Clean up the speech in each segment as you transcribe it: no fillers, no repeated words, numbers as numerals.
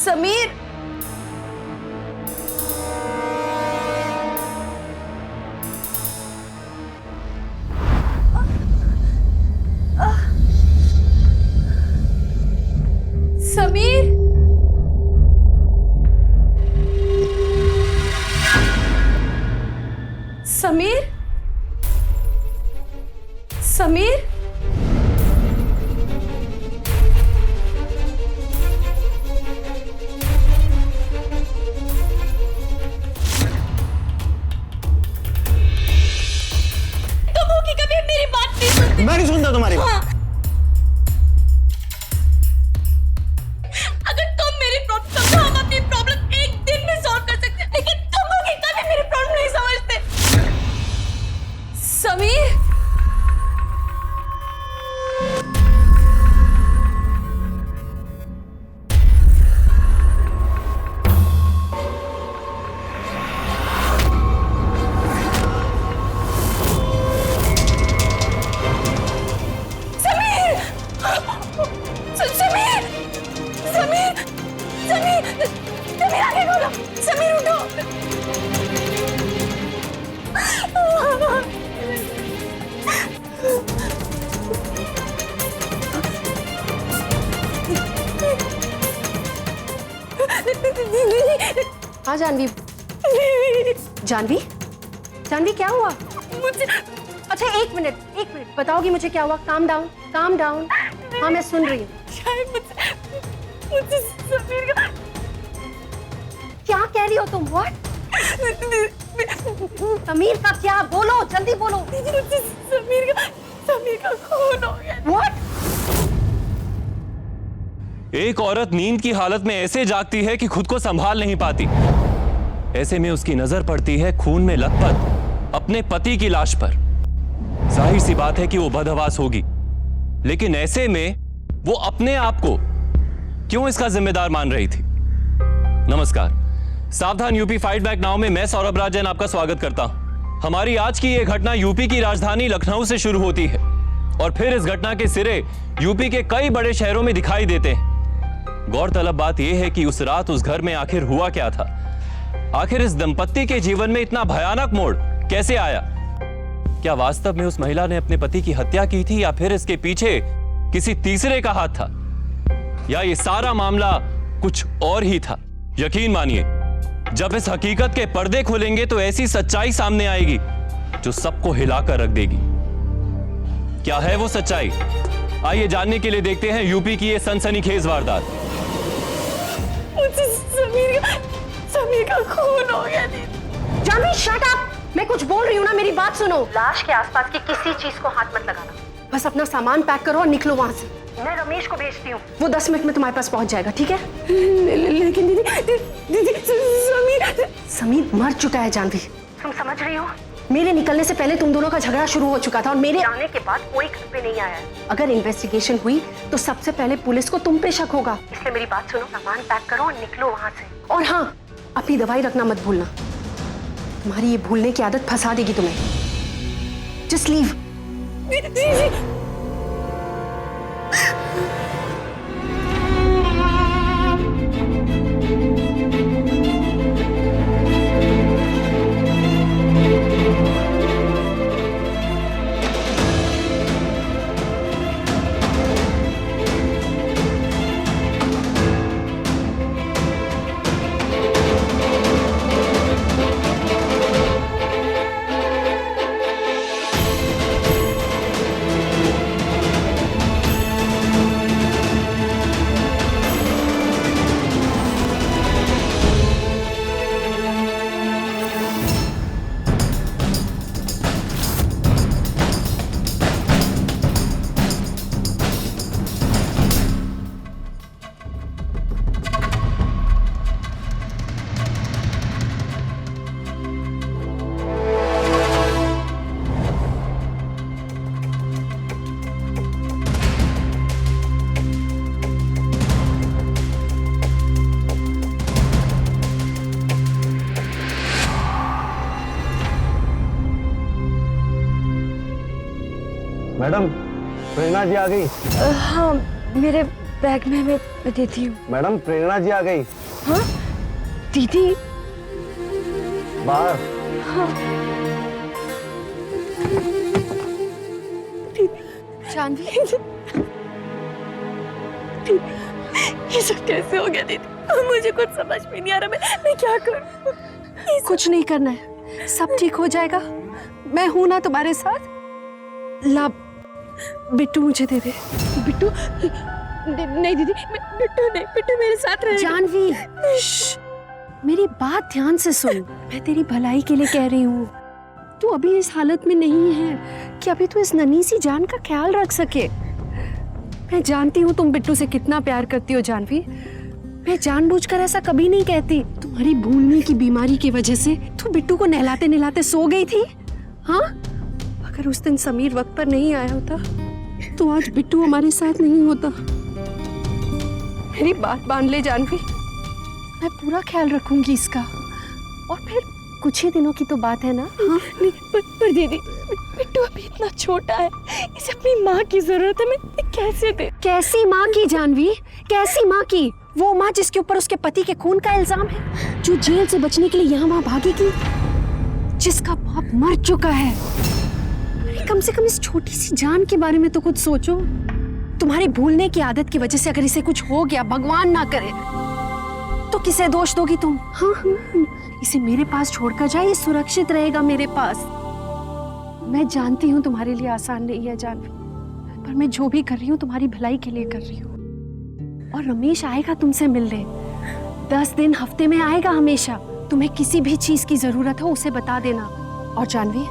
समीर, समीर, समीर, समीर, मैं नहीं सुनता तुम्हारी बात। हाँ। अगर तुम मेरी प्रॉब्लम समझो, हम अपनी प्रॉब्लम एक दिन में सॉल्व कर सकते हैं, लेकिन तुम लोग कभी मेरी प्रॉब्लम नहीं समझते। समीर, समीर, समीर, समीर, समीर आगे बोलो, समीर उठो। हाँ जानवी, जानवी, जानवी क्या हुआ? मुझे अच्छा एक मिनट बताओगी मुझे क्या हुआ? Calm down, calm down. हाँ मैं सुन रही हूँ। शायद मुझे समीर का क्या कह रही हो तुम? व्हाट? समीर का क्या? बोलो जल्दी बोलो। मुझे समीर का खून हो गया। व्हाट? एक औरत नींद की हालत में ऐसे जागती है कि खुद को संभाल नहीं पाती। ऐसे में उसकी नजर पड़ती है खून में लथपथ अपने पति की लाश पर। जाहिर सी बात है कि वो बदहवास होगी, लेकिन ऐसे में वो अपने आप को क्यों इसका जिम्मेदार मान रही थी? नमस्कार, सावधान यूपी फाइट बैक नाउ में मैं सौरभ राजन आपका स्वागत करता हूं। हमारी आज की यह घटना यूपी की राजधानी लखनऊ से शुरू होती है और फिर इस घटना के सिरे यूपी के कई बड़े शहरों में दिखाई देते हैं। गौरतलब बात यह है कि उस रात उस घर में आखिर हुआ क्या था? आखिर इस दंपत्ति के जीवन में इतना भयानक मोड़ कैसे आया? क्या वास्तव में उस महिला ने अपने पति की हत्या की थी या फिर इसके पीछे किसी तीसरे का हाथ था, या ये सारा मामला कुछ और ही था? यकीन मानिए, जब इस हकीकत के पर्दे खुलेंगे तो ऐसी सच्चाई सामने आएगी जो सबको हिलाकर रख देगी। क्या है वो सच्चाई? आइए जानने के लिए देखते हैं यूपी की ये सनसनीखेज वारदात। मुझे समीर का खून हो गया दीदी। Janvi shut up! मैं कुछ बोल रही हूँ ना, मेरी बात सुनो। लाश के आसपास की किसी चीज को हाथ मत लगाना। बस अपना सामान पैक करो और निकलो वहां से। मैं रमेश को भेजती हूँ, वो 10 मिनट में तुम्हारे पास पहुंच जाएगा, ठीक है? लेकिन दीदी समीर मर चुका है जानवी, तुम समझ रही हो? मेरे निकलने से पहले तुम दोनों का झगड़ा शुरू हो चुका था और मेरे आने के बाद कोई घर पे नहीं आया है। अगर इन्वेस्टिगेशन हुई तो सबसे पहले पुलिस को तुम पे शक होगा, इसलिए मेरी बात सुनो, सामान पैक करो और निकलो वहां से। और हाँ, अपनी दवाई रखना मत भूलना, तुम्हारी ये भूलने की आदत फंसा देगी तुम्हें। Just leave. मैडम, प्रेरणा जी आ गई। हाँ, मेरे बैग में मैं देती हूँ। मैडम प्रेरणा जी आ गई। हाँ दीदी। बाहर। जानवी ये सब कैसे हो गया दीदी? मुझे कुछ समझ में नहीं आ रहा, मैं क्या करूं? कुछ नहीं करना है, सब ठीक हो जाएगा। मैं हूं ना तुम्हारे साथ। ला बिट्टू मुझे दे दे। बिट्टू नहीं दीदी, बिट्टू मेरे साथ रहेगा। जानवी मेरी बात ध्यान से सुन, मैं तेरी भलाई के लिए कह रही हूँ। तू अभी इस हालत में नहीं है कि अभी तू इस नन्ही सी जान का ख्याल रख सके। मैं जानती हूँ तुम बिट्टू से कितना प्यार करती हो जानवी। मैं जानबूझकर ऐसा कभी नहीं कहती। तुम्हारी भूलने की बीमारी की वजह से तू बिट्टू को नहलाते नहलाते सो गई थी। हाँ, अगर उस दिन समीर वक्त पर नहीं आया होता तो आज बिट्टू हमारे साथ नहीं होता। मेरी बात मान ले जानवी, मैं पूरा ख्याल रखूंगी इसका। और फिर कुछ ही दिनों की तो बात है ना। हाँ? नहीं पर दीदी, बिट्टू अभी इतना छोटा है, इसे अपनी माँ की जरूरत है। मैं कैसे दे? कैसी माँ की जानवी, कैसी माँ की? वो माँ जिसके ऊपर उसके पति के खून का इल्जाम है, जो जेल से बचने के लिए यहाँ वहाँ भागेगी, जिसका बाप मर चुका है। अरे कम से कम इस छोटी सी जान के बारे में तो कुछ सोचो। तुम्हारी भूलने की आदत की वजह से अगर इसे कुछ हो गया, भगवान ना करे, तो किसे दोष दोगी तुम? हाँ, इसे मेरे पास छोड़कर जाए, ये सुरक्षित रहेगा मेरे पास। मैं जानती हूँ तुम्हारे लिए आसान नहीं है जानवी, पर मैं जो भी कर रही हूँ तुम्हारी भलाई के लिए कर रही हूँ। और रमेश आएगा तुमसे मिलने, 10 दिन हफ्ते में आएगा हमेशा। तुम्हें किसी भी चीज की जरूरत हो उसे बता देना। और जानवी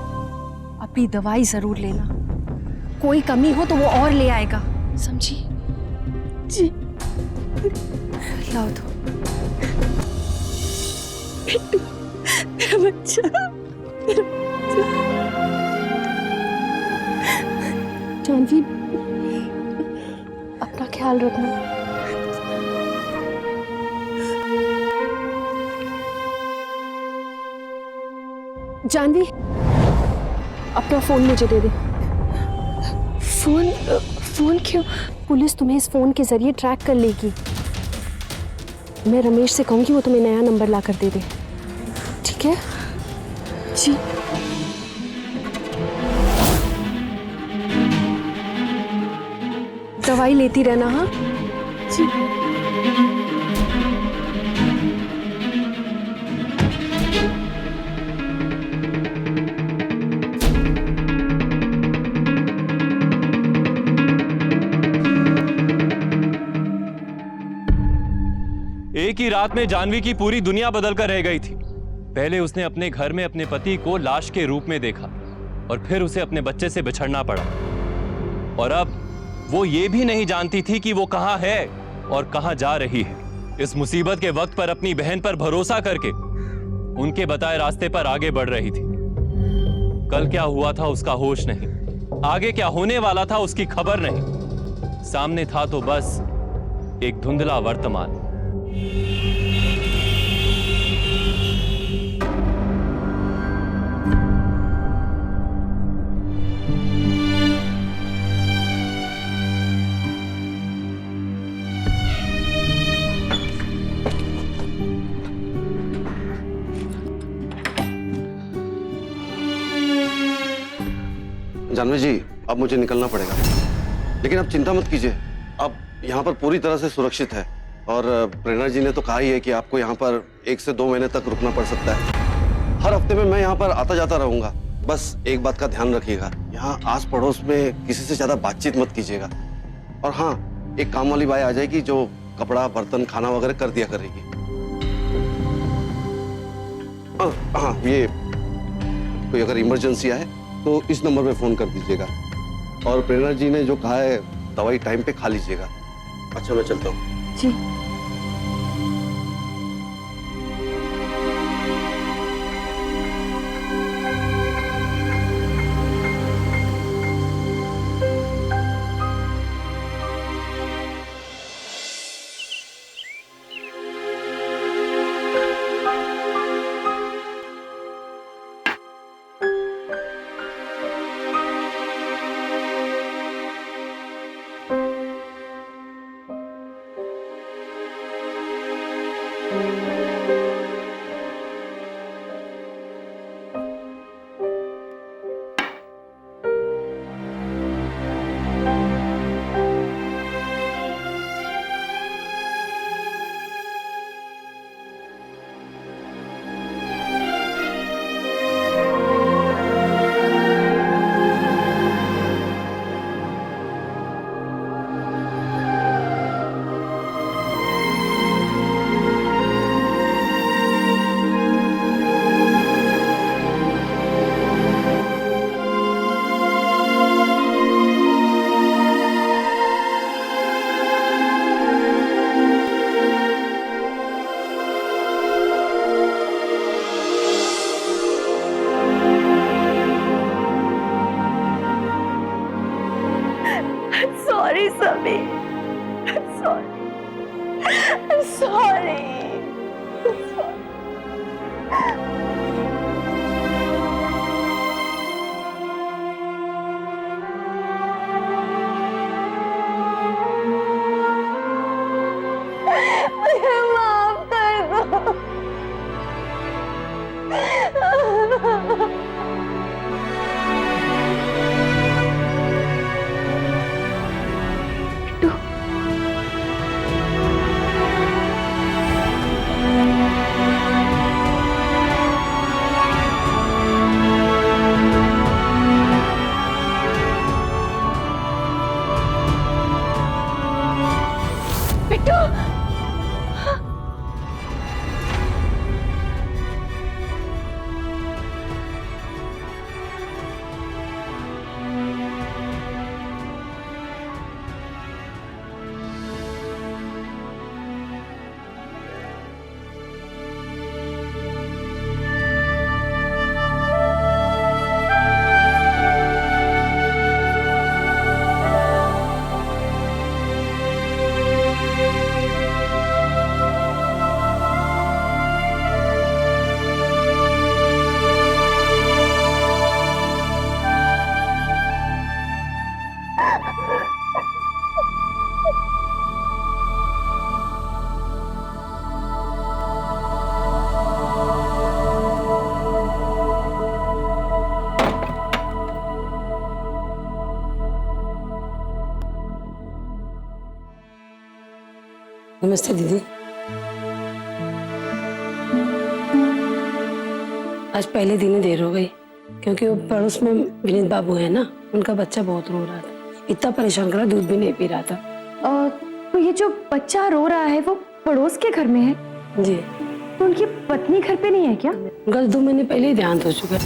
अपनी दवाई जरूर लेना, कोई कमी हो तो वो और ले आएगा, समझी? जी। लाओ तो। मेरा बच्चा, जानवी अपना ख्याल रखना। जानवी अपना फोन मुझे दे दे। फोन क्यों? पुलिस तुम्हें इस फोन के जरिए ट्रैक कर लेगी। मैं रमेश से कहूंगी वो तुम्हें नया नंबर ला कर दे दे, ठीक है? जी। दवाई लेती रहना। हाँ जी। एक ही रात में जानवी की पूरी दुनिया बदल कर रह गई थी। पहले उसने अपने घर में अपने पति को लाश के रूप में देखा और फिर उसे अपने बच्चे से बिछड़ना पड़ा। और अब वो ये भी नहीं जानती थी कि वो कहां है और कहां जा रही है। इस मुसीबत के वक्त पर अपनी बहन पर भरोसा करके उनके बताए रास्ते पर आगे बढ़ रही थी। कल क्या हुआ था उसका होश नहीं, आगे क्या होने वाला था उसकी खबर नहीं। सामने था तो बस एक धुंधला वर्तमान। जानवी जी, अब मुझे निकलना पड़ेगा, लेकिन अब चिंता मत कीजिए, अब यहाँ पर पूरी तरह से सुरक्षित है। और प्रेरणा जी ने तो कहा ही है कि आपको यहाँ पर 1 से 2 महीने तक रुकना पड़ सकता है। हर हफ्ते में मैं यहाँ पर आता जाता रहूंगा। बस एक बात का ध्यान रखिएगा, यहाँ आस पड़ोस में किसी से ज्यादा बातचीत मत कीजिएगा। और हाँ, एक काम वाली बाई आ जाएगी जो कपड़ा, बर्तन, खाना वगैरह कर दिया करेगी। हाँ, ये कोई अगर इमरजेंसी आए तो इस नंबर पे फोन कर दीजिएगा। और प्रेरणा जी ने जो कहा है दवाई टाइम पे खा लीजिएगा। अच्छा, मैं चलता हूँ। जी। Sorry, Samir. I'm sorry. I'm sorry. मुझे माफ कर दो। बिट्टू, नमस्ते दीदी। आज पहले दिन ही देर हो गई क्योंकि वो पड़ोस में विनीत बाबू है ना, उनका बच्चा बहुत रो रहा था, इतना परेशान करा, दूध भी नहीं पी रहा था। तो ये जो बच्चा रो रहा है वो पड़ोस के घर में है? जी। तो उनकी पत्नी घर पे नहीं है क्या? उनका 2 महीने पहले ही देहांत हो चुका है।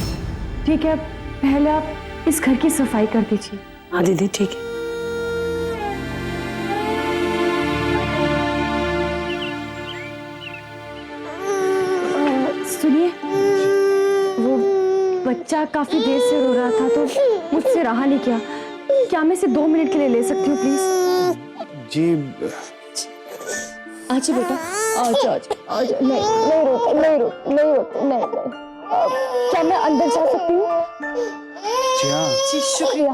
ठीक है, पहले आप इस घर की सफाई कर दीजिए। हाँ दीदी ठीक है। सुनिए, वो बच्चा काफी देर से रो रहा था तो मुझसे रहा नहीं किया। क्या मैं इसे 2 मिनट के लिए ले सकती हूँ प्लीज? जी आजा बेटा, आजा आजा आजा। नहीं रोते। क्या मैं अंदर जा सकती हूँ? जी हाँ। जी शुक्रिया।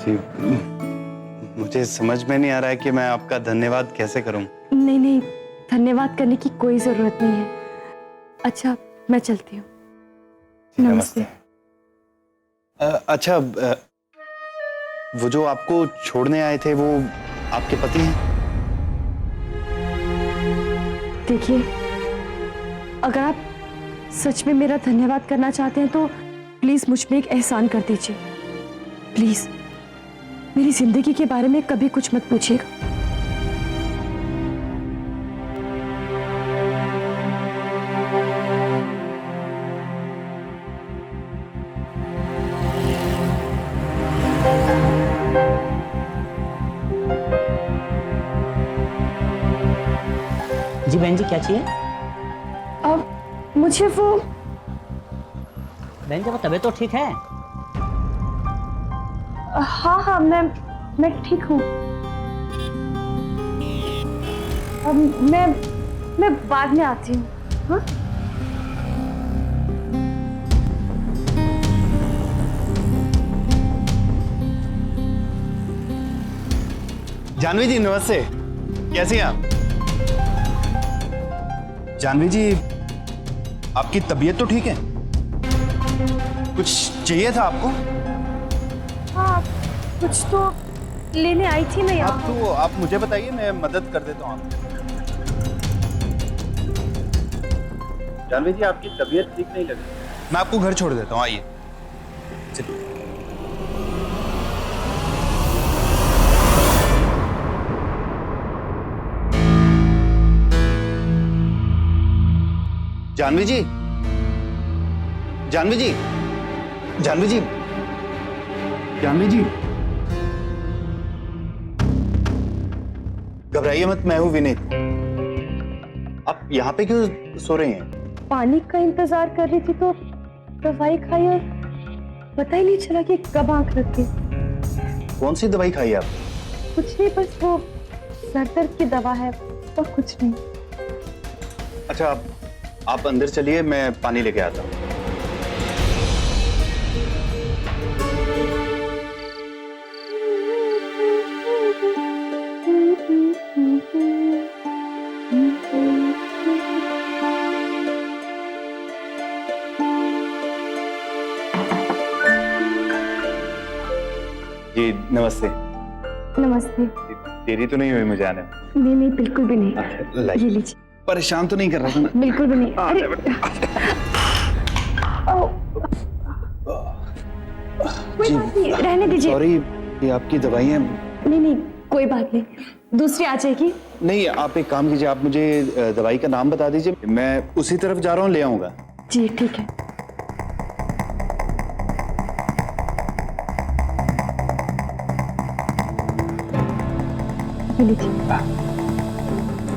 जी मुझे समझ में नहीं आ रहा है कि मैं आपका धन्यवाद कैसे करूं। नहीं, धन्यवाद करने की कोई जरूरत नहीं है। अच्छा, मैं चलती हूँ। नमस्ते। अच्छा, वो जो आपको छोड़ने आए थे वो आपके पति हैं? देखिए, अगर आप सच में मेरा धन्यवाद करना चाहते हैं तो प्लीज मुझ में एक एहसान कर दीजिए। प्लीज मेरी जिंदगी के बारे में कभी कुछ मत पूछिएगा। जी बहन जी, क्या चाहिए? अब मुझे वो बहन जी, वो तबीयत तो ठीक है? हाँ, मैं ठीक हूँ। मैं बाद में आती हूँ। हाँ? जानवी जी नमस्ते, कैसे हैं आप? जानवी जी, आपकी तबीयत तो ठीक है? कुछ चाहिए था आपको? हाँ, कुछ तो लेने आई थी मैं यहाँ। आप मुझे बताइए, मैं मदद कर देता हूँ आपकी। जानवी जी, आपकी तबीयत ठीक नहीं लग रही, मैं आपको घर छोड़ देता हूँ, आइए। चलिए। जानवी जी, जानवी जी, जानवी जी, जानवी जी, घबराइए मत, मैं हूं विनीत। आप यहाँ पे क्यों सो रही हैं? पानी का इंतजार कर रही थी तो दवाई खाई और पता ही नहीं चला कि कब आंख लग गई। कौन सी दवाई खाई आप? कुछ नहीं, बस वो सर दर्द की दवा है और कुछ नहीं। अच्छा, आप अंदर चलिए, मैं पानी लेके आता हूँ। जी नमस्ते। नमस्ते। देरी तो नहीं हुई मुझे आने में? नहीं नहीं, बिल्कुल भी नहीं। लाइए। ये लीजिए। परेशान तो नहीं कर रहा था ना? बिल्कुल भी नहीं। अरे कोई बात नहीं, रहने दीजिए। सॉरी, ये आपकी दवाइयाँ। नहीं नहीं, कोई बात नहीं, दूसरी आ जाएगी। नहीं, आप एक काम कीजिए, आप मुझे दवाई का नाम बता दीजिए, मैं उसी तरफ जा रहा हूँ, ले आऊंगा। जी ठीक है।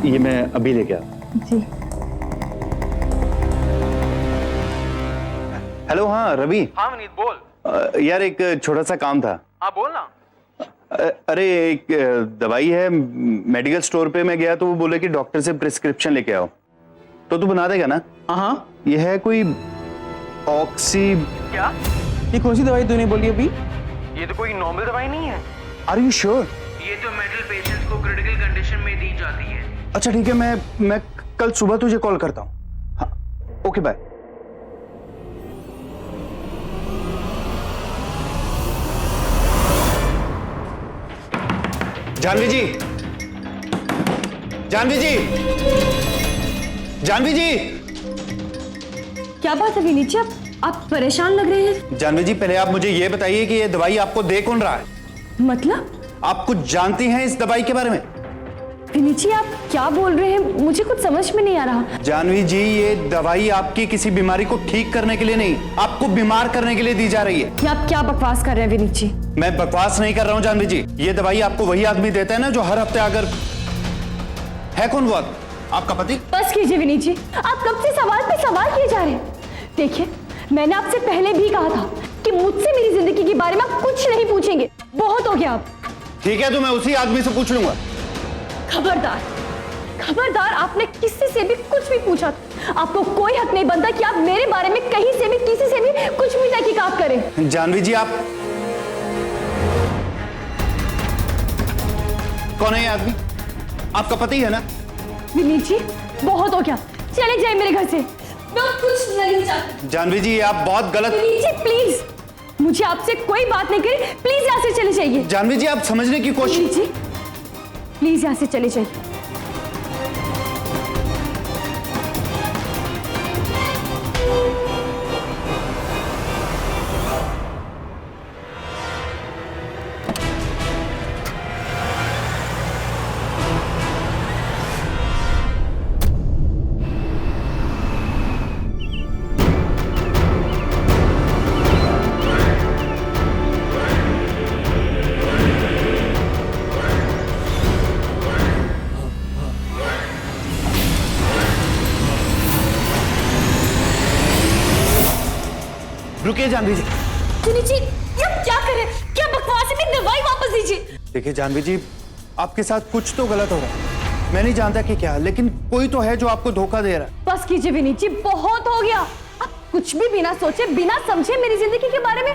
ये मैं अभी लेके आता। जी। हेलो, हाँ रवि। हाँ विनीत बोल। यार एक छोटा सा काम था। हाँ बोल ना। अरे एक दवाई है, मेडिकल स्टोर पे मैं गया तो वो बोले कि डॉक्टर से प्रिस्क्रिप्शन लेके आओ, तो तू बना देगा ना? हाँ। ये है कोई ऑक्सी। क्या? ये कौन सी दवाई तूने बोली अभी? ये तो कोई नॉर्मल दवाई नहीं है। Are you sure? ये तो मेंटल पेशेंट्स को क्रिटिकल कंडीशन में दी जाती है। अच्छा ठीक है, मैं कल सुबह तुझे कॉल करता हूँ। हाँ, ओके बाय। जानवी जी, जानवी जी, जानवी जी। क्या बात है विनीत जी, आप परेशान लग रहे हैं। जानवी जी, पहले आप मुझे ये बताइए कि ये दवाई आपको दे कौन रहा है? मतलब? आप कुछ जानती हैं इस दवाई के बारे में? विनीत जी, आप क्या बोल रहे हैं, मुझे कुछ समझ में नहीं आ रहा। जानवी जी, ये दवाई आपकी किसी बीमारी को ठीक करने के लिए नहीं, आपको बीमार करने के लिए दी जा रही है। ये आप क्या बकवास कर रहे हैं विनीत जी? मैं बकवास नहीं कर रहा हूं जानवी जी, ये दवाई आपको वही आदमी देता है ना जो हर हफ्ते आकर। है कौन वो आदमी? आपका पति? बस कीजिए विनीत जी, आप कब से सवाल पे सवाल किए जा रहे हैं। देखिए, मैंने आपसे पहले भी कहा था कि मुझसे मेरी जिंदगी के बारे में आप कुछ नहीं पूछेंगे। बहुत हो गया आप। ठीक है, तो मैं उसी आदमी से पूछ लूंगा। खबरदार, खबरदार, आपने किसी से भी कुछ भी पूछा, आपको कोई हक नहीं बनता कि आप मेरे बारे में कहीं से भी किसी से भी कुछ भी तहकीकात करें। जानवी जी, आप कौन है ये आदमी? आपका पति है ना? विनीत जी, बहुत हो गया, चले जाए मेरे घर से, मैं कुछ नहीं चाहती। जानवी जी, आप बहुत गलत। विनीत जी प्लीज, मुझे आपसे कोई बात नहीं करी, प्लीज यहाँ से चले जाइए। जानवी जी, आप समझने की कोशिश। विनीत जी प्लीज यहाँ से चले जाइए। रुकिए जानवी जी। विनीत जी, ये आप क्या कर रहे हैं? क्या बकवास है? मेरी दवाई वापस दीजिए। देखिए जानवी जी, आपके साथ कुछ तो गलत हो रहा है। मैं नहीं जानता कि क्या, लेकिन कोई तो है जो आपको धोखा दे रहा है। बस कीजिए विनीत जी, बहुत हो गया। आप कुछ भी बिना सोचे बिना समझे मेरी जिंदगी के बारे में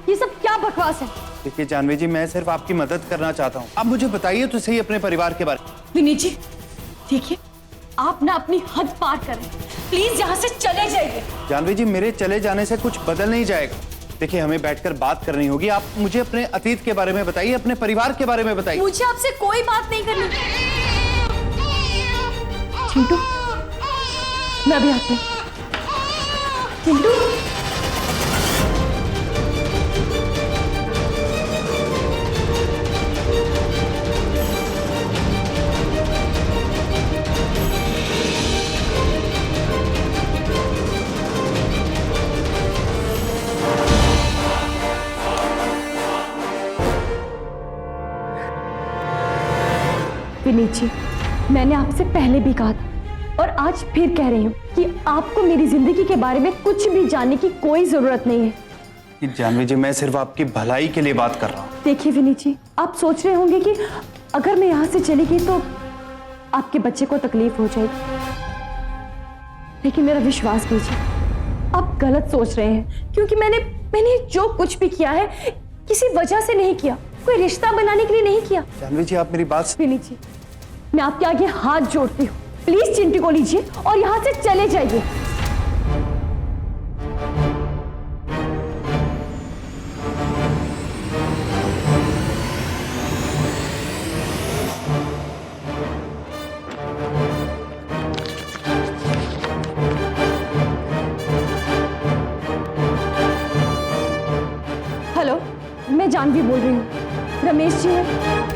ये सब क्या बकवास है। देखिए जानवी जी, मैं सिर्फ आपकी मदद करना चाहता हूँ। आप मुझे बताइए तो सही अपने परिवार के बारे में। विनीत जी देखिए, आप ना अपनी हद पार करें, प्लीज यहाँ से चले जाइए। जानवी जी, मेरे चले जाने से कुछ बदल नहीं जाएगा। देखिए, हमें बैठकर बात करनी होगी। आप मुझे अपने अतीत के बारे में बताइए, अपने परिवार के बारे में बताइए। मुझे आपसे कोई बात नहीं करनी। चिंटू, मैं भी आती हूँ। चिंटू, विनीत जी, मैंने आपसे पहले भी कहा था और आज फिर कह रही हूँ कि आपको मेरी जिंदगी के बारे में कुछ भी जानने की कोई जरूरत नहीं है। जानवी जी, मैं सिर्फ आपकी भलाई के लिए बात कर रहा हूँ। देखिए विनीत जी, आप सोच रहे होंगे कि अगर मैं यहाँ से चली गई तो आपके बच्चे को तकलीफ हो जाएगी, लेकिन मेरा विश्वास कीजिए, आप गलत सोच रहे हैं। क्योंकि मैंने जो कुछ भी किया है किसी वजह से नहीं किया, कोई रिश्ता बनाने के लिए नहीं किया। जानवी जी, आप मेरी बात। विनीत जी, मैं आपके आगे हाथ जोड़ती हूँ, प्लीज चिंटू को लीजिए और यहाँ से चले जाइए। हेलो, मैं जानवी बोल रही हूँ। रमेश जी हैं?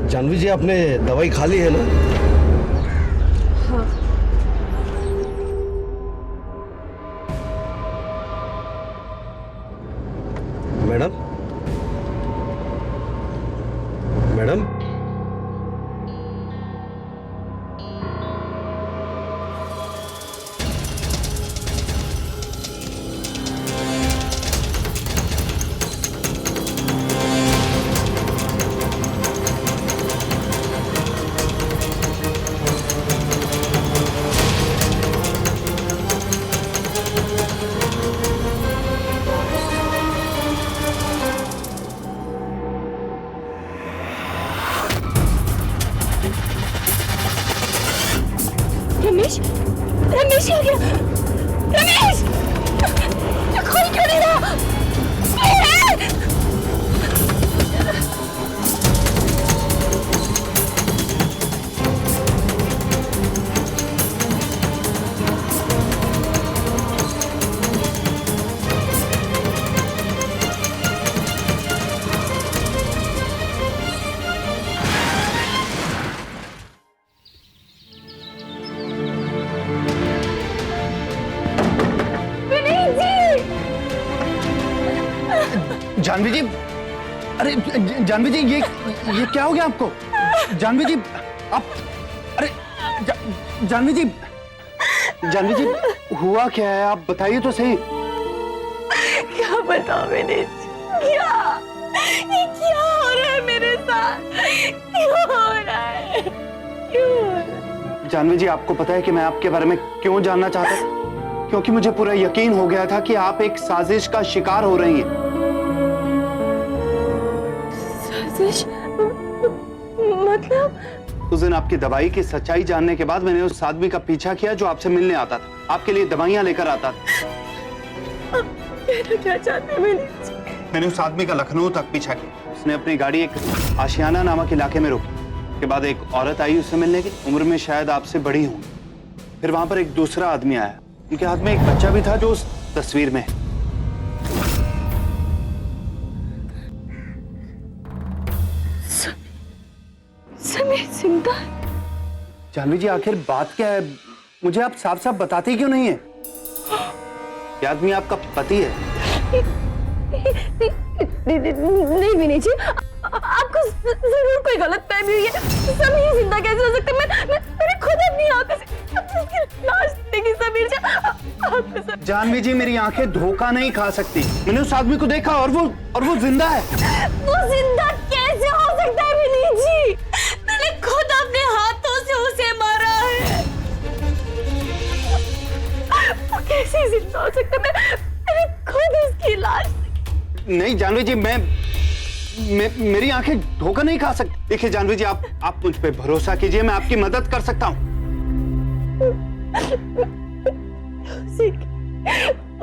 जानवी जी, आपने दवाई खा ली है ना? हाँ। मैडम, मैडम, रमेश, रमेश आ गया। रमेश, कोई क्यों नहीं रहा? जानवी जी, अरे जानवी जी, ये क्या हो गया आपको? जानवी जी, आप, अरे जानवी जी, जानवी जी, हुआ क्या है? आप बताइए तो सही। क्या बताओ विनीत, ये क्या हो रहा है मेरे साथ? क्यों हो रहा है? क्यों हो रहा है? जानवी जी, आपको पता है कि मैं आपके बारे में क्यों जानना चाहता था? क्योंकि मुझे पूरा यकीन हो गया था कि आप एक साजिश का शिकार हो रही हैं। साजिश? मतलब? उस दिन आपकी दवाई की सच्चाई जानने के बाद मैंने उस आदमी का पीछा किया जो आपसे मिलने आता था, आपके लिए दवाइयां लेकर आता था। क्या चाहते हैं विनीत जी? मैंने उस आदमी का लखनऊ तक पीछा किया। उसने अपनी गाड़ी एक आशियाना नामक इलाके में रोकी। उसके बाद एक औरत आई उससे मिलने की, उम्र में शायद आपसे बड़ी होंगी। फिर वहां पर एक दूसरा आदमी आया, उनके हाथ में एक बच्चा भी था जो उस तस्वीर में है। जिंदा? जानवी जी आखिर बात क्या है, मुझे आप साफ साफ बताते क्यों नहीं है? ये आदमी आपका पति है? नहीं विनय जी, आपको जरूर कोई गलत फहमी हुई है। समीर जिंदा कैसे हो सकते? मैंने खुद अपनी आंखों से उसकी लाश देखी। समीर जी, आपको सब जानवी जी मेरी आंखें धोखा नहीं खा सकती। मैंने उस आदमी को देखा और वो जिंदा है। वो जिंदा कैसे हो सकता है विनय जी? मैंने खुद अपने हाथों से उसे मारा है। वो कैसे जिंदा हो सकता है? मैंने खुद उसकी लाश नहीं जानवी जी, मेरी आंखें धोखा नहीं खा सकती। देखिए जानवी जी, आप मुझ पे भरोसा कीजिए, मैं आपकी मदद कर सकता हूँ।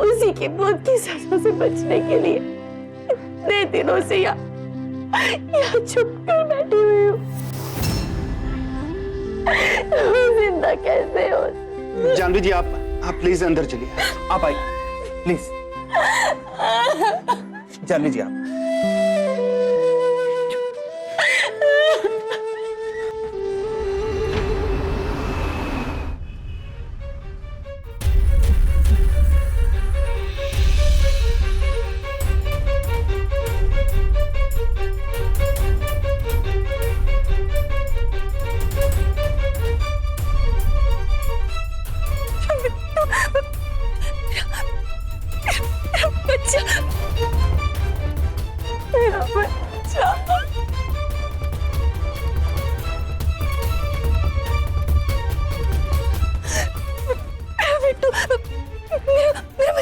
उसी की मौत की सजा से बचने के लिए इतने दिनों से यहाँ छुप कर बैठी हुई हूँ। वो जिंदा कैसे हो? जानवी जी आप प्लीज अंदर चलिए, आप आइए प्लीज। जानवी जी आप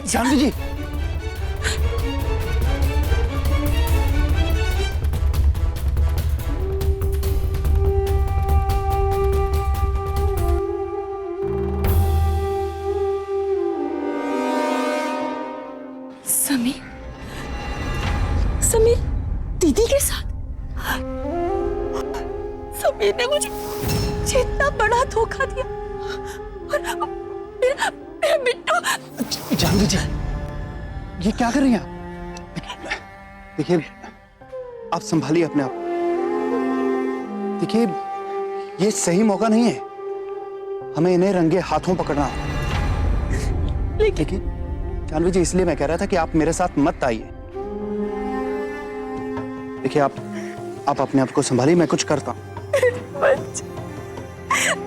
जानवी जी समीर दीदी के साथ? समीर ने मुझे इतना बड़ा धोखा दिया और मेरा बिट्टू। जानवी जी ये क्या कर रही हैं आप? देखिए आप संभालिए अपने आप। देखिए ये सही मौका नहीं है, हमें इन्हें रंगे हाथों पकड़ना। देखिए जानवी जी, इसलिए मैं कह रहा था कि आप मेरे साथ मत आइए। देखिए आप अपने आप को संभालिए, मैं कुछ करता हूँ।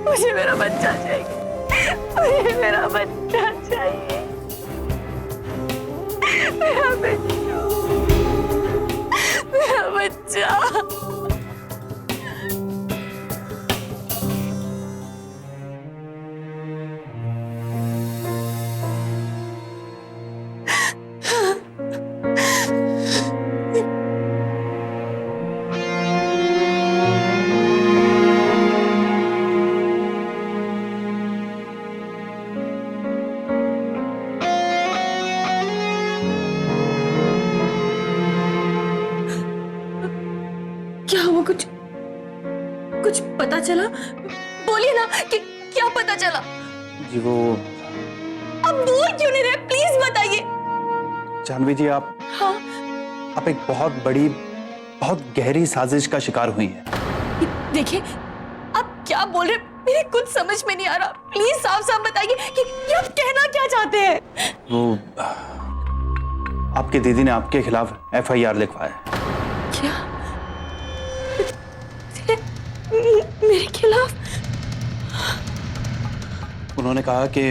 मुझे मेरा बच्चा चाहिए, मुझे मेरा बच्चा चाहिए, मेरा बच्चा। क्या हुआ? कुछ पता चला? बोलिए ना कि क्या पता चला? जी वो अब बोल क्यों नहीं रहे? प्लीज बताइए। जानवी जी आप एक बहुत बड़ी, बहुत गहरी साजिश का शिकार हुई हैं। देखिए आप क्या बोल रहे हैं, मेरे कुछ समझ में नहीं आ रहा। प्लीज साफ साफ बताइए कि आप कहना क्या चाहते हैं। वो आपकी दीदी ने आपके खिलाफ FIR लिखवाया है। क्या? मेरे खिलाफ? उन्होंने कहा कि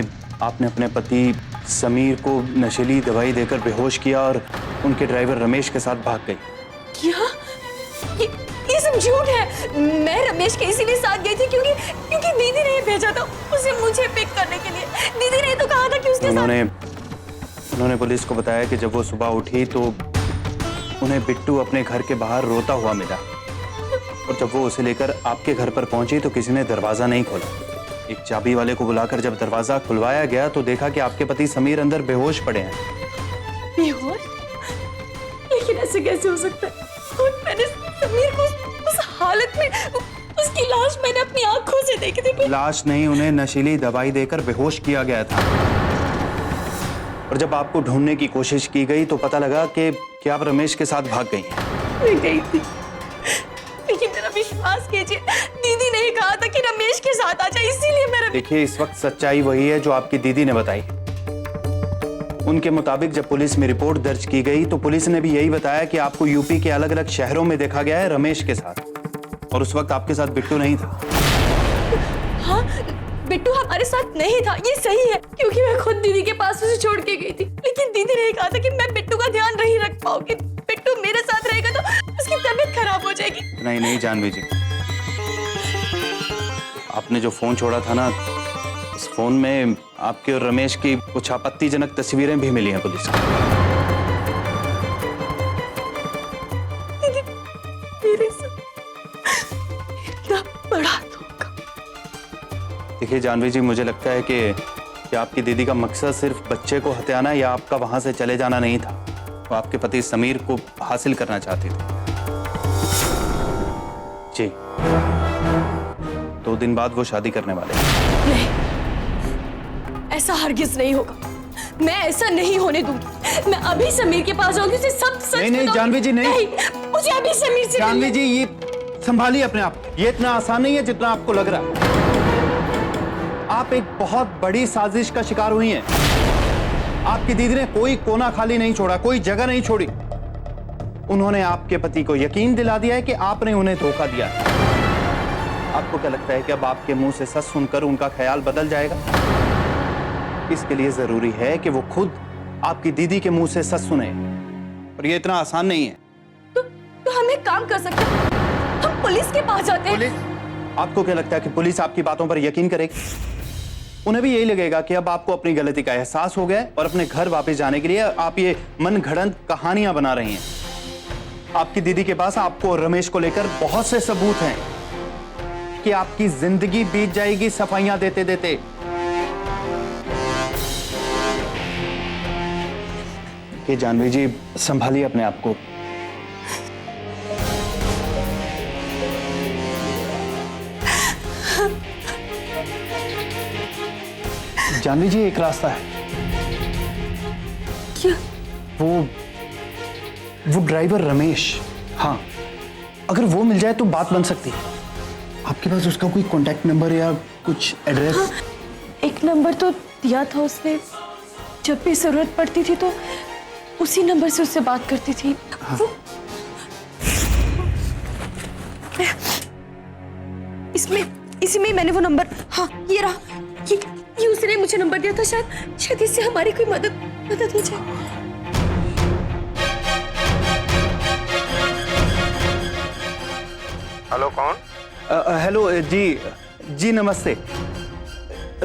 आपने अपने पति समीर को नशीली दवाई देकर बेहोश किया और उनके ड्राइवर रमेश के साथ भाग गई। क्या? ये सब झूठ है। मैं रमेश के इसीलिए साथ गई थी क्योंकि दीदी ने भेजा था उसे मुझे पिक करने के लिए। दीदी ने तो कहा था कि उसके उन्होंने पुलिस को बताया कि जब वो सुबह उठी तो उन्हें बिट्टू अपने घर के बाहर रोता हुआ मिला, और जब वो उसे लेकर आपके घर पर पहुंची तो किसी ने दरवाजा नहीं खोला। एक चाबी वाले को बुलाकर जब दरवाजा खुलवाया गया तो देखा कि आपके पति समीर अंदर बेहोश पड़े हैं। बेहोश? लेकिन ऐसे कैसे हो सकता है? और मैंने समीर को उस हालत में, उसकी लाश मैंने अपनी आंखों से देखी थी। लाश नहीं, उन्हें नशीली दवाई देकर बेहोश किया गया था। और जब आपको ढूंढने की कोशिश की गई तो पता लगा कि आप रमेश के साथ भाग गई हैं। मैं गई थी, लेकिन मेरा विश्वास कीजिए, दीदी ने कहा था कि रमेश के साथ आ जाए, इसीलिए मेरा। देखिए, इस वक्त सच्चाई वही है जो आपकी दीदी ने बताई। उनके मुताबिक जब पुलिस में रिपोर्ट दर्ज की गई तो पुलिस ने भी यही बताया कि आपको यूपी के अलग अलग शहरों में देखा गया है रमेश के साथ, और उस वक्त आपके साथ बिट्टू नहीं था। हाँ, बिट्टू हमारे साथ नहीं था, ये सही है, क्योंकि मैं खुद दीदी के पास उसे छोड़ के गई थी। लेकिन दीदी ने कहा था कि मैं बिट्टू का ध्यान नहीं रख पाऊंगी, बिट्टू मेरे साथ रहेगा तो उसकी तबीयत खराब हो जाएगी। नहीं नहीं जानवी जी, आपने जो फोन छोड़ा था ना, उस फोन में आपके और रमेश की कुछ आपत्तिजनक तस्वीरें भी मिली हैं पुलिस को। दीदी मेरे साथ इतना बड़ा धोखा। देखिए जानवी जी, मुझे लगता है कि आपकी दीदी का मकसद सिर्फ बच्चे को हत्याना या आपका वहां से चले जाना नहीं था। वो आपके पति समीर को हासिल करना चाहती थी। जी, 2 दिन बाद वो शादी करने वाले हैं। नहीं, ऐसा हरगिज नहीं होगा, मैं ऐसा नहीं होने दूंगी। मैं अभी समीर के पास जाऊंगी, उसे सब सच नहीं, बताऊंगी। जानवी जी, नहीं। मुझे अभी समीर से जानवी जी, ये संभालिए अपने आप। ये इतना आसान नहीं है जितना आपको लग रहा है। आप एक बहुत बड़ी साजिश का शिकार हुई हैं। आपकी दीदी ने कोई कोना खाली नहीं छोड़ा, कोई जगह नहीं छोड़ी। उन्होंने आपके पति को यकीन दिला दिया है कि आपने उन्हें धोखा दिया है। आपको क्या लगता है कि अब आपके मुंह से सच सुनकर उनका ख्याल बदल जाएगा? इसके लिए जरूरी है कि वो खुद आपकी दीदी के मुंह से सच सुने, और ये इतना आसान नहीं है। तो हम एक काम कर सकते हैं, हम पुलिस के पास जाते हैं। पुलिस? आपको क्या लगता है कि पुलिस आपकी बातों पर यकीन करेगी? उन्हें भी यही लगेगा कि अब आपको अपनी गलती का एहसास हो गया है और अपने घर वापस जाने के लिए आप ये मनगढ़ंत कहानियां बना रही हैं। आपकी दीदी के पास आपको और रमेश को लेकर बहुत से सबूत हैं कि आपकी जिंदगी बीत जाएगी सफाइयां देते देते। कि जानवी जी, संभालिए अपने आप को। जानवी जी, एक रास्ता है। क्या? वो ड्राइवर रमेश, हाँ, अगर वो मिल जाए तो बात बन सकती है। आपके पास उसका कोई कांटेक्ट नंबर या कुछ एड्रेस? हाँ, एक नंबर तो दिया था उसने, जब भी जरूरत पड़ती थी तो उसी नंबर से उससे बात करती थी। हाँ। वो इसी में मैंने वो नंबर, हाँ ये रहा, ये उसने मुझे नंबर दिया था। शायद इससे हमारी कोई मदद हो जाए। हेलो, कौन? हेलो जी नमस्ते।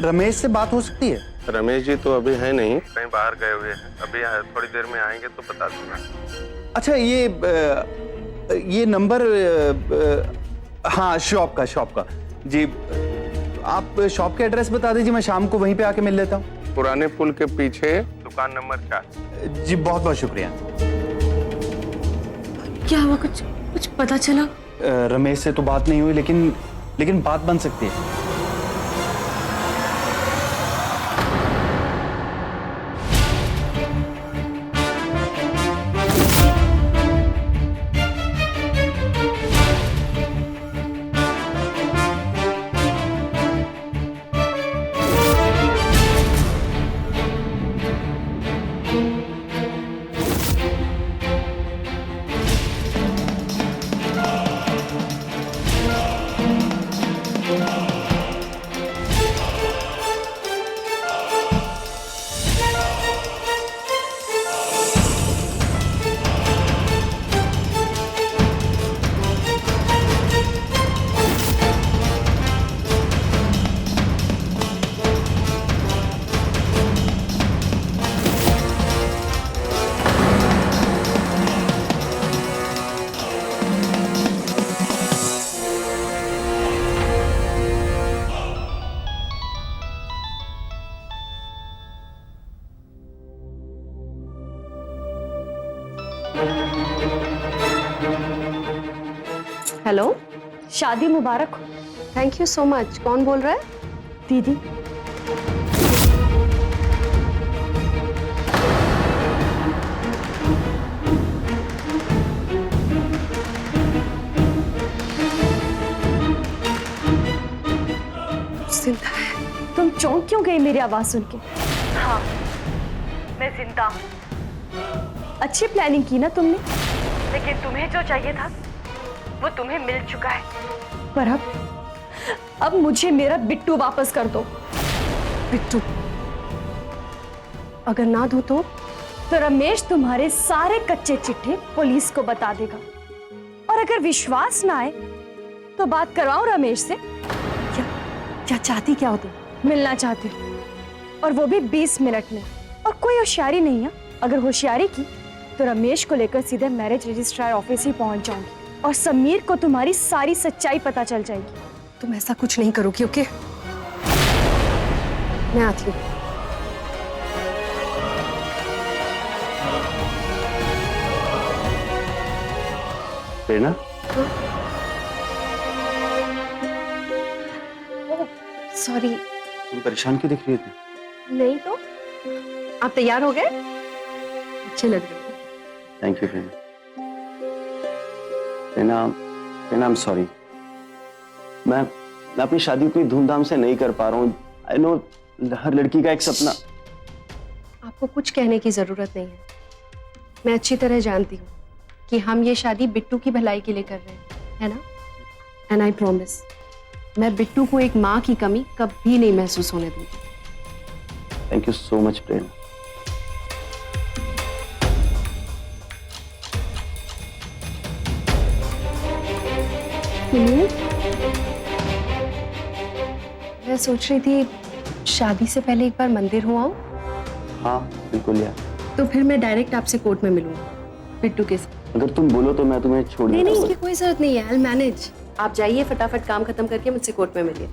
रमेश से बात हो सकती है? रमेश जी तो अभी है नहीं, कहीं बाहर गए हुए हैं। अभी थोड़ी देर में आएंगे तो बता दूंगा। अच्छा, ये नंबर, हाँ, शॉप का जी। आप शॉप के एड्रेस बता दीजिए, मैं शाम को वहीं पे आके मिल लेता हूँ। पुराने पुल के पीछे, दुकान नंबर 4। जी, बहुत बहुत शुक्रिया। क्या हुआ, कुछ पता चला? रमेश से तो बात नहीं हुई, लेकिन बात बन सकती है। हेलो, शादी मुबारक हो। Thank you so much. कौन बोल रहा है? दीदी, जिंदा है। तुम चौंक क्यों गई मेरी आवाज सुन के? हाँ, मैं जिंदा हूँ। अच्छी प्लानिंग की ना तुमने, लेकिन तुम्हें जो चाहिए था वो तुम्हें मिल चुका है। पर अब मुझे मेरा बिट्टू वापस कर दो। बिट्टू? अगर ना दो तो रमेश तुम्हारे सारे कच्चे चिट्ठे पुलिस को बता देगा, और अगर विश्वास ना आए तो बात करवाओ रमेश से। क्या चाहती क्या हो तुम? मिलना चाहती हूँ, और वो भी 20 मिनट में। और कोई होशियारी नहीं है, अगर होशियारी की तो रमेश को लेकर सीधे मैरिज रजिस्ट्रार ऑफिस ही पहुंच जाऊंगी, और समीर को तुम्हारी सारी सच्चाई पता चल जाएगी। तुम ऐसा कुछ नहीं करोगी, ओके? मैं आती हूँ। प्रेरणा, सॉरी। तुम परेशान क्यों दिख रही थी? नहीं तो आप तैयार हो गए? अच्छे लग रहे हो। Thank you Prerna. Prerna, Prerna, I am sorry. मैं अपनी शादी इतनी धूमधाम से नहीं कर पा रहा हूँ। आई नो, हर लड़की का एक सपना। आपको कुछ कहने की जरूरत नहीं है। मैं अच्छी तरह जानती हूँ कि हम ये शादी बिट्टू की भलाई के लिए कर रहे हैं, है ना? एंड आई प्रॉमिस, मैं बिट्टू को एक माँ की कमी कभी नहीं महसूस होने दूंगी। थैंक यू सो मच प्रेरणा। मैं सोच रही थी शादी से पहले एक बार मंदिर हो आऊं। हाँ बिल्कुल यार। तो फिर मैं डायरेक्ट आपसे कोर्ट में मिलूंगी बिट्टू के साथ। अगर तुम बोलो तो मैं तुम्हें छोड़ नहीं देता नहीं, हूँ। इसकी कोई जरूरत नहीं है। I manage. आप जाइए, फटाफट काम खत्म करके मुझसे कोर्ट में मिलिए।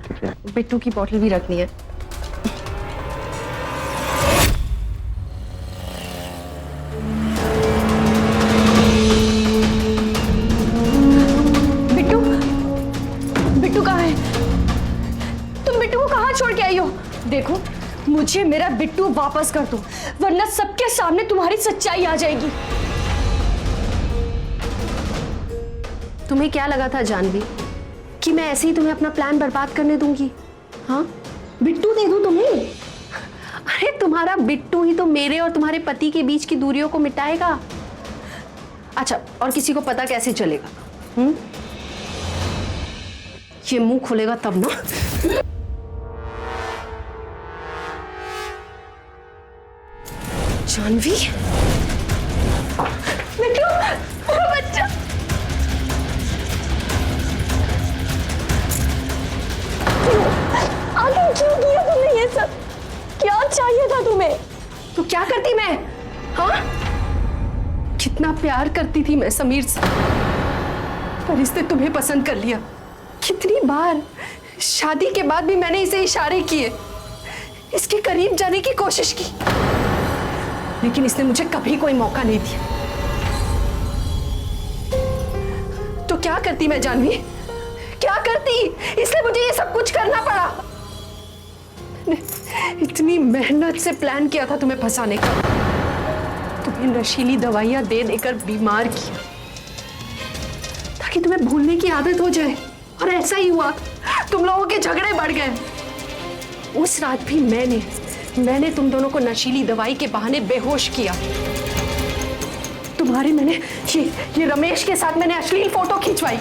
ठीक है। बिट्टू की बॉटल भी रखनी है। बिट्टू, बिट्टू कहाँ है? तुम बिट्टू को कहाँ छोड़ के आई हो? देखो, मुझे मेरा बिट्टू वापस कर दो, वरना सबके सामने तुम्हारी सच्चाई आ जाएगी। तुम्हें क्या लगा था जानवी कि मैं ऐसे ही तुम्हें अपना प्लान बर्बाद करने दूंगी? हाँ, बिट्टू दे दूं तुम्हें? अरे तुम्हारा बिट्टू ही तो मेरे और तुम्हारे पति के बीच की दूरियों को मिटाएगा। अच्छा, और किसी को पता कैसे चलेगा? ये मुंह खोलेगा तब ना। जानवी, बिट्टू, मेरा बच्चा। आखिर क्यों किया तुमने ये सब? क्या चाहिए था तुम्हें? तो क्या करती मैं? हाँ, कितना प्यार करती थी मैं समीर से, पर इसने तुम्हें पसंद कर लिया। कितनी बार शादी के बाद भी मैंने इसे इशारे किए, इसके करीब जाने की कोशिश की, लेकिन इसने मुझे कभी कोई मौका नहीं दिया। तो क्या करती मैं जानवी? क्या करती? इसलिए मुझे ये सब कुछ करना पड़ा। इतनी मेहनत से प्लान किया था तुम्हें फंसाने का, तुम्हें नशीली दवाइयां दे देकर बीमार किया ताकि तुम्हें भूलने की आदत हो जाए, और ऐसा ही हुआ। तुम लोगों के झगड़े बढ़ गए। उस रात भी मैंने तुम दोनों को नशीली दवाई के बहाने बेहोश किया। मैंने ये रमेश के साथ मैंने अश्लील फोटो खिंचवाई,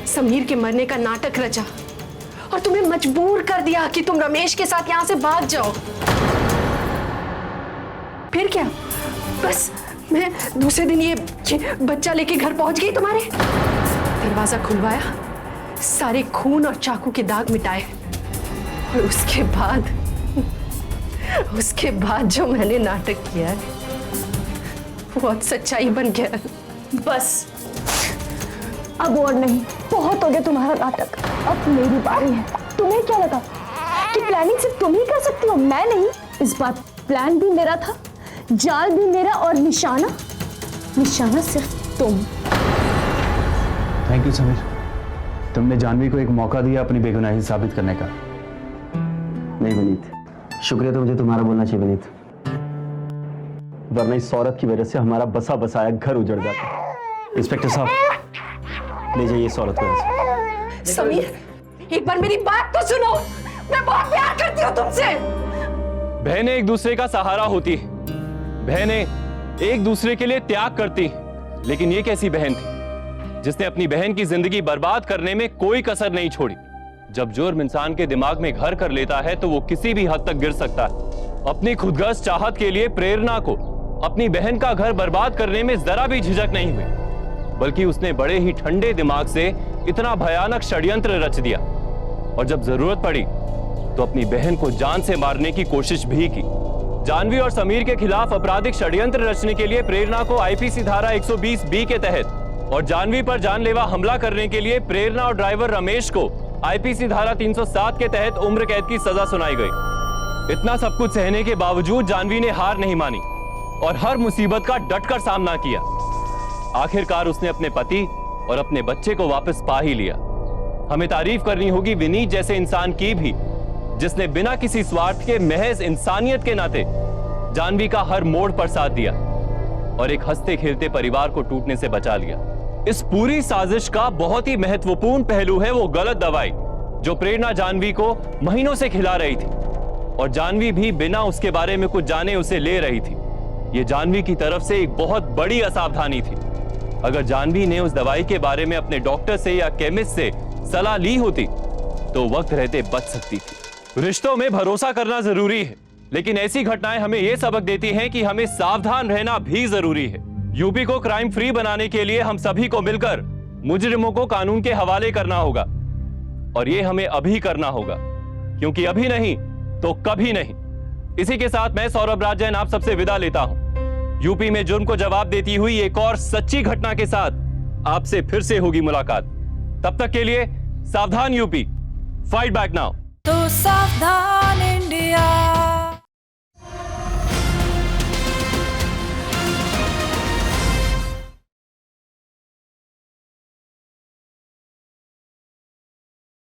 समीर के मरने का नाटक रचा, और तुम्हें मजबूर कर दिया कि तुम रमेश के साथ यहां से भाग जाओ। फिर क्या, बस मैं दूसरे दिन ये बच्चा लेके घर पहुंच गई तुम्हारे। दरवाजा खुलवाया, सारे खून और चाकू के दाग मिटाए, और उसके बाद जो मैंने नाटक किया है वो अब सच्चाई बन गया। बस अब और नहीं, बहुत हो गया तुम्हारा नाटक। अब मेरी बारी है। तुम्हें क्या लगा कि प्लानिंग सिर्फ तुम ही कर सकती हो, मैं नहीं? इस बार प्लान भी मेरा था, जाल भी मेरा, और निशाना सिर्फ तुम। थैंक यू समीर, तुमने जानवी को एक मौका दिया अपनी बेगुनाही साबित करने का। नहीं विनीत, शुक्रिया तो मुझे तुम्हारा बोलना चाहिए विनीत, वरना इस औरत की वजह से हमारा बसा बसाया घर उजड़ जाता। इंस्पेक्टर साहब, ले जाइए इस औरत को। समीर, एक बार मेरी बात तो सुनो, मैं बहुत प्यार करती हूँ तुमसे। बहनें एक दूसरे का सहारा होती है, बहनें एक दूसरे के लिए त्याग करती हैं। लेकिन ये कैसी बहन थी जिसने अपनी बहन की जिंदगी बर्बाद करने में कोई कसर नहीं छोड़ी। जब जुर्म इंसान के दिमाग में घर कर लेता है तो वो किसी भी हद तक गिर सकता है। अपनी खुदगर्ज चाहत के लिए प्रेरणा को अपनी बहन का घर बर्बाद करने में जरा भी झिझक नहीं हुई, बल्कि उसने बड़े ही ठंडे दिमाग से इतना भयानक षड्यंत्र रच दिया और जब जरूरत पड़ी तो अपनी बहन को जान से मारने की कोशिश भी की। जानवी और समीर के खिलाफ आपराधिक षड्यंत्र रचने के लिए प्रेरणा को आईपीसी धारा 120 के तहत और जानवी पर जानलेवा हमला करने के लिए प्रेरणा और ड्राइवर रमेश को आईपीसी धारा 307 के तहत उम्र कैद की सजा सुनाई गई। इतना सब कुछ सहने के बावजूद जानवी ने हार नहीं मानी और हर मुसीबत का डटकर सामना किया। आखिरकार उसने अपने पति और अपने बच्चे को वापस पा ही लिया। हमें तारीफ करनी होगी विनीत जैसे इंसान की भी, जिसने बिना किसी स्वार्थ के महज इंसानियत के नाते जानवी का हर मोड़ पर साथ दिया और एक हंसते खेलते परिवार को टूटने से बचा लिया। इस पूरी साजिश का बहुत ही महत्वपूर्ण पहलू है वो गलत दवाई जो प्रेरणा जानवी को महीनों से खिला रही थी और जानवी भी बिना उसके बारे में कुछ जाने उसे ले रही थी। ये जानवी की तरफ से एक बहुत बड़ी असावधानी थी। अगर जानवी ने उस दवाई के बारे में अपने डॉक्टर से या केमिस्ट से सलाह ली होती तो वक्त रहते बच सकती थी। रिश्तों में भरोसा करना जरूरी है, लेकिन ऐसी घटनाएं हमें यह सबक देती हैं कि हमें सावधान रहना भी जरूरी है। यूपी को क्राइम फ्री बनाने के लिए हम सभी को मिलकर मुजरिमों को कानून के हवाले करना होगा और ये हमें अभी करना होगा, क्योंकि अभी नहीं तो कभी नहीं। इसी के साथ मैं सौरभ राज जैन आप सबसे विदा लेता हूं। यूपी में जुर्म को जवाब देती हुई एक और सच्ची घटना के साथ आपसे फिर से होगी मुलाकात। तब तक के लिए सावधान यूपी, फाइट बैक नाउ। तो सावधान इंडिया।